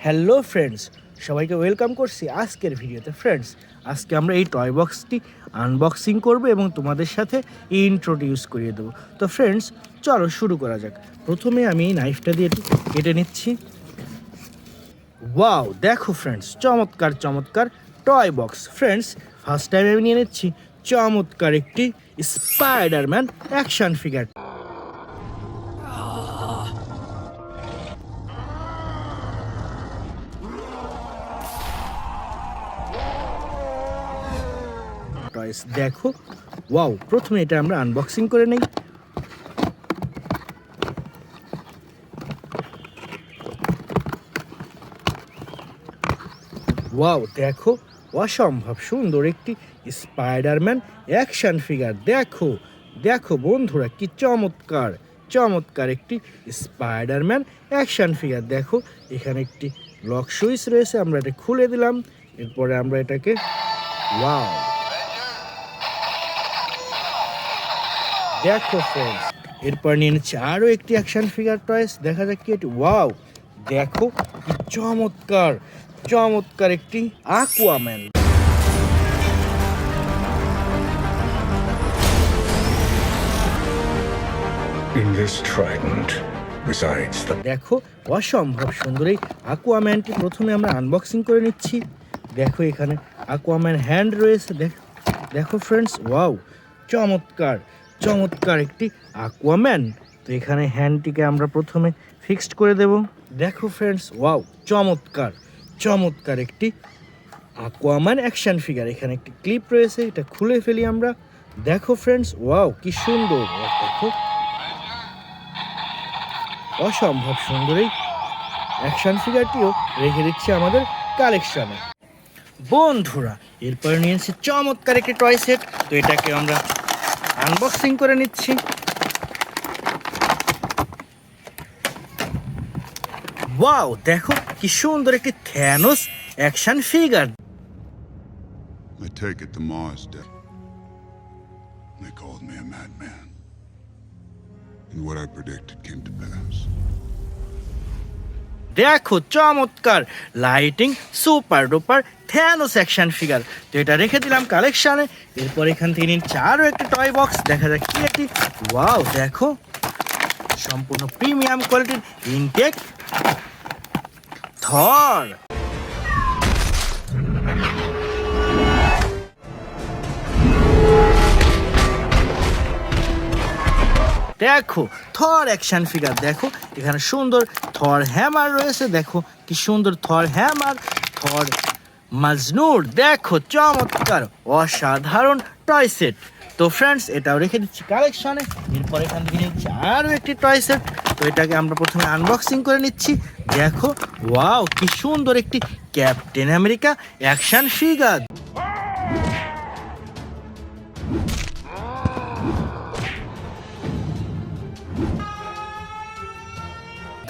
Hello friends, সবাইকে welcome করছি আজকের ভিডিওতে। ফ্রেন্ডস, আজকে আমরা এই টয় বক্সটি আনবক্সিং করব এবং তোমাদের সাথে ইন্ট্রোডিউস করিয়ে দেবো। তো ফ্রেন্ডস, চলো শুরু করা যাক। প্রথমে আমি এই নাইফটা দিয়ে কেটে নিচ্ছি। ওয়াও, দেখো ফ্রেন্ডস, চমৎকার চমৎকার toy box. Friends, first time আমি নিয়ে নিচ্ছি চমৎকার একটি স্পাইডারম্যান অ্যাকশন ফিগার। টয়েস দেখো, ওয়াও। প্রথমে এটা আমরা আনবক্সিং করে নেই। ওয়াও, দেখো, অসম্ভব সুন্দর একটি স্পাইডারম্যান অ্যাকশন ফিগার। দেখো দেখো বন্ধুরা, কি চমৎকার চমৎকার একটি স্পাইডারম্যান অ্যাকশন ফিগার। দেখো, এখানে একটি লক সুইচ রয়েছে, আমরা এটা খুলে দিলাম। এরপরে আমরা এটাকে, ওয়াও, দেখো ফ্রেন্ডস, এরপর নিয়ে নিচ্ছে আরও একটি অ্যাকশন ফিগার টয়েস। দেখা যাক কি এটি। ওয়াও, দেখো, কি চমৎকার চমৎকার একটি আকুয়াম্যান। In this trident resides the... দেখো, অসম্ভব সুন্দর এই আকুয়াম্যানটি প্রথমে আমরা আনবক্সিং করে নিচ্ছি। দেখো, এখানে আকুয়াম্যান হ্যান্ড রয়েছে। দেখো ফ্রেন্ডস, ওয়াও, চমৎকার চমৎকার একটি আকুয়াম্যান। তো এখানে হ্যান্ডটিকে আমরা প্রথমে ফিক্সড করে দেব। দেখো ফ্রেন্ডস, ওয়াও, চমৎকার চমৎকার একটি আকুয়াম্যান অ্যাকশন ফিগার। এখানে একটি ক্লিপ রয়েছে, এটা খুলে ফেলি আমরা। দেখো ফ্রেন্ডস, ওয়াও, কি সুন্দর। দেখো, অসম্ভব সুন্দর এই অ্যাকশন ফিগারটিও রেখে দিচ্ছি আমাদের কালেকশনে। বন্ধুরা, এরপরে নিয়েছি চমৎকার একটি টয় সেট। তো এটাকে আমরা আনবক্সিং করে নিচ্ছি। ওয়াও, দেখো, কি সুন্দর একটি Thanos action figure. I take it the Mars dead. They called me a madman. And what I predicted came to pass. দেখো, চমৎকার lighting super duper Thanos action figure. তো এটা রেখে দিলাম কালেকশনে। এরপর এখান থেকে নিচ্ছে আরও একটি টয় বক্স। দেখা যাক কি এটি। ওয়াও, দেখো, সম্পূর্ণ প্রিমিয়াম কোয়ালিটির ইনটেক থর। দেখো, থর অ্যাকশন ফিগার। দেখো, এখানে সুন্দর থর হ্যামার রয়েছে। দেখো, কি সুন্দর থর হ্যামার, থর মাজনুর। দেখো, চমৎকার অসাধারণ টয় সেট। তো ফ্রেন্ডস, এটাও রেখে দিচ্ছি কালেকশনে। এরপর এখান থেকে নিচ্ছি আরও একটি টয় সেট। তো এটাকে আমরা প্রথমে আনবক্সিং করে নিচ্ছি। দেখো, ওয়াও, কি সুন্দর একটি ক্যাপ্টেন আমেরিকা অ্যাকশন ফিগার।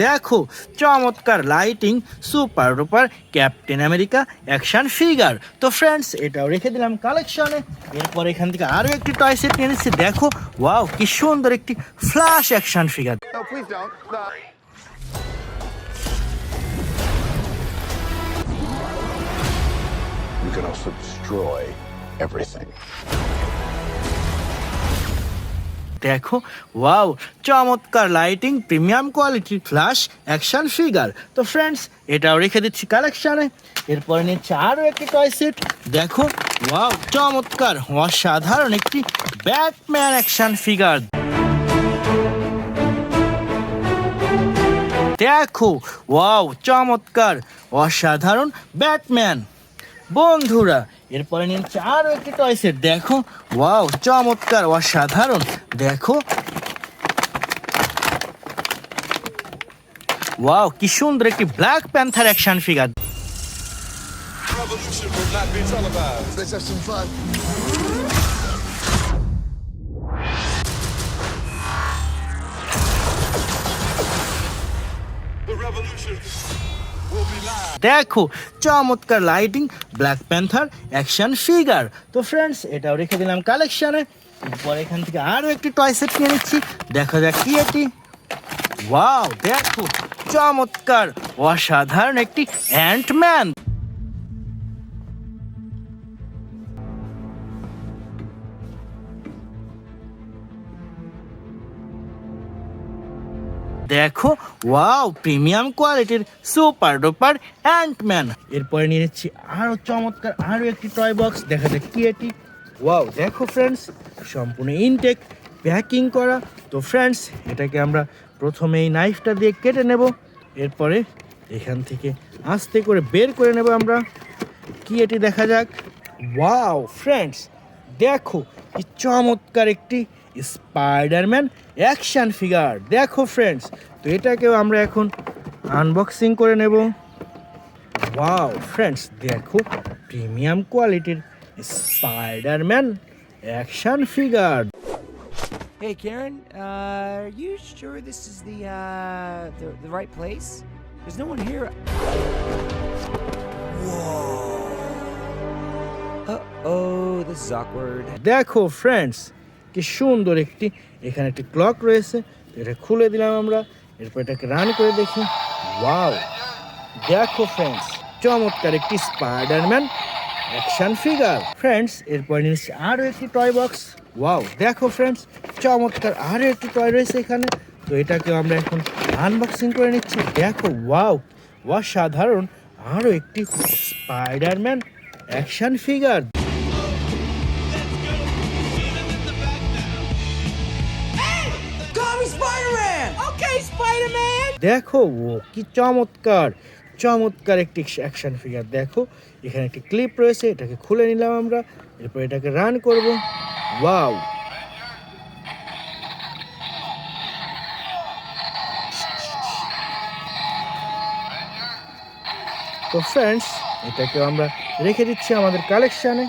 দেখো, চমৎকার lighting super duper captain America action figure. তো ফ্রেন্ডস, এটাও রেখে দিলাম কালেকশনে। এরপর এখান থেকে আরও একটি টয় সেট নিয়ে নিচ্ছি। দেখো, ওয়াও, কি সুন্দর একটি flash action figure. No, please don't. No. You can also destroy everything. দেখো, ওয়াও, চমৎকার lighting premium quality flash action figure. তো ফ্রেন্ডস, এটাও রেখে দিচ্ছি কালেকশনে। এরপরে নিচ্ছে আরও একটি টয় সেট। দেখো, ওয়াও, চমৎকার অসাধারণ একটি ব্যাটম্যান অ্যাকশন ফিগার। দেখো, ওয়াও, চমৎকার অসাধারণ ব্যাটম্যান। বন্ধুরা, এরপরে নিচ্ছে আরও একটি টয় সেট। দেখো, ওয়াও, চমৎকার অসাধারণ। দেখো, ওয়াও, কি সুন্দর একটি black panther action figure. Revolution will not be televised. Let's have some fun. The revolution will be live. দেখো, চমৎকার lighting black panther action figure. তো ফ্রেন্ডস, এটাও রেখে দিলাম কালেকশনে। এরপর এখান থেকে আরও একটি টয় সেট নিয়ে নিচ্ছি। দেখা যাক কি এটি। ওয়াও, দেখো, চমৎকার অসাধারণ একটি অ্যান্টম্যান। দেখো ওয়াও, প্রিমিয়াম কোয়ালিটির সুপার ডুপার অ্যান্টম্যান। এরপরে নিয়ে নিচ্ছি আরো চমৎকার আরো একটি টয় বক্স। দেখা যাক কি এটি। ওয়াও, দেখো ফ্রেন্ডস, সম্পূর্ণ ইনটেক প্যাকিং করা। তো ফ্রেন্ডস, এটাকে আমরা প্রথমে এই নাইফটা দিয়ে কেটে নেব, এরপরে এখান থেকে আস্তে করে বের করে নেব আমরা। কি এটি দেখা যাক। ওয়াও ফ্রেন্ডস, দেখো কি চমৎকার একটি স্পাইডারম্যান অ্যাকশন ফিগার। দেখো ফ্রেন্ডস, তো এটাকেও আমরা এখন আনবক্সিং করে নেব। ওয়াও ফ্রেন্ডস, দেখো প্রিমিয়াম কোয়ালিটির Spiderman action figure. Hey Karen, are you sure this is the right place? There's no one here. Whoa. Uh-oh, this is awkward. দেখো ফ্রেন্ডস, কি সুন্দর একটি এখানে একটি ক্লক রয়েছে। তো এটা খুলে দিলাম আমরা, এরপর এটাকে রান করে দেখি। ওয়াও, দেখো ফ্রেন্ডস, চমৎকার একটি স্পাইডারম্যান অ্যাকশন ফিগার। ফ্রেন্ডস, এরপর নিচ্ছি আরও একটি টয় বক্স। ওয়াও, দেখো ফ্রেন্ডস, চমৎকার আরও একটি টয় রয়েছে এখানে। তো এটাকেও আমরা এখন আনবক্সিং করে নিচ্ছি। দেখো ওয়াও, অসাধারণ আরও একটি স্পাইডারম্যান অ্যাকশন ফিগার। দেখো ও কি চমৎকার চমৎকার একটি অ্যাকশন ফিগার। দেখো এখানে একটি ক্লিপ রয়েছে, এটাকে খুলে নিলাম আমরা, এরপর এটাকে রান করব। ওয়াও, তো ফ্রেন্ডস, এটাকেও আমরা রেখে দিচ্ছি আমাদের কালেকশানে।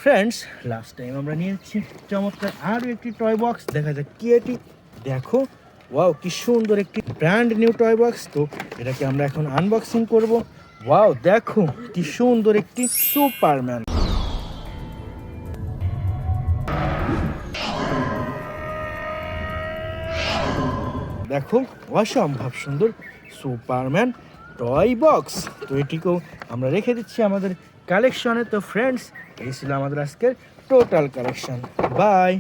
ফ্রেন্ডস, লাস্ট টাইম আমরা নিয়েছি চমৎকার আরও একটি টয় বক্স। দেখা যাক কি এটি। দেখো ওয়াও, কি সুন্দর একটি ব্র্যান্ড নিউ টয় বক্স। তো এটাকে আমরা এখন আনবক্সিং করব। ওয়াও, দেখো কি সুন্দর একটি সুপারম্যান। দেখো অসম্ভব সুন্দর সুপারম্যান টয় বক্স। তো এটিকেও আমরা রেখে দিচ্ছি আমাদের কালেকশনে। তো ফ্রেন্ডস, এই ছিল আমাদের আজকের টোটাল কালেকশন। বাই।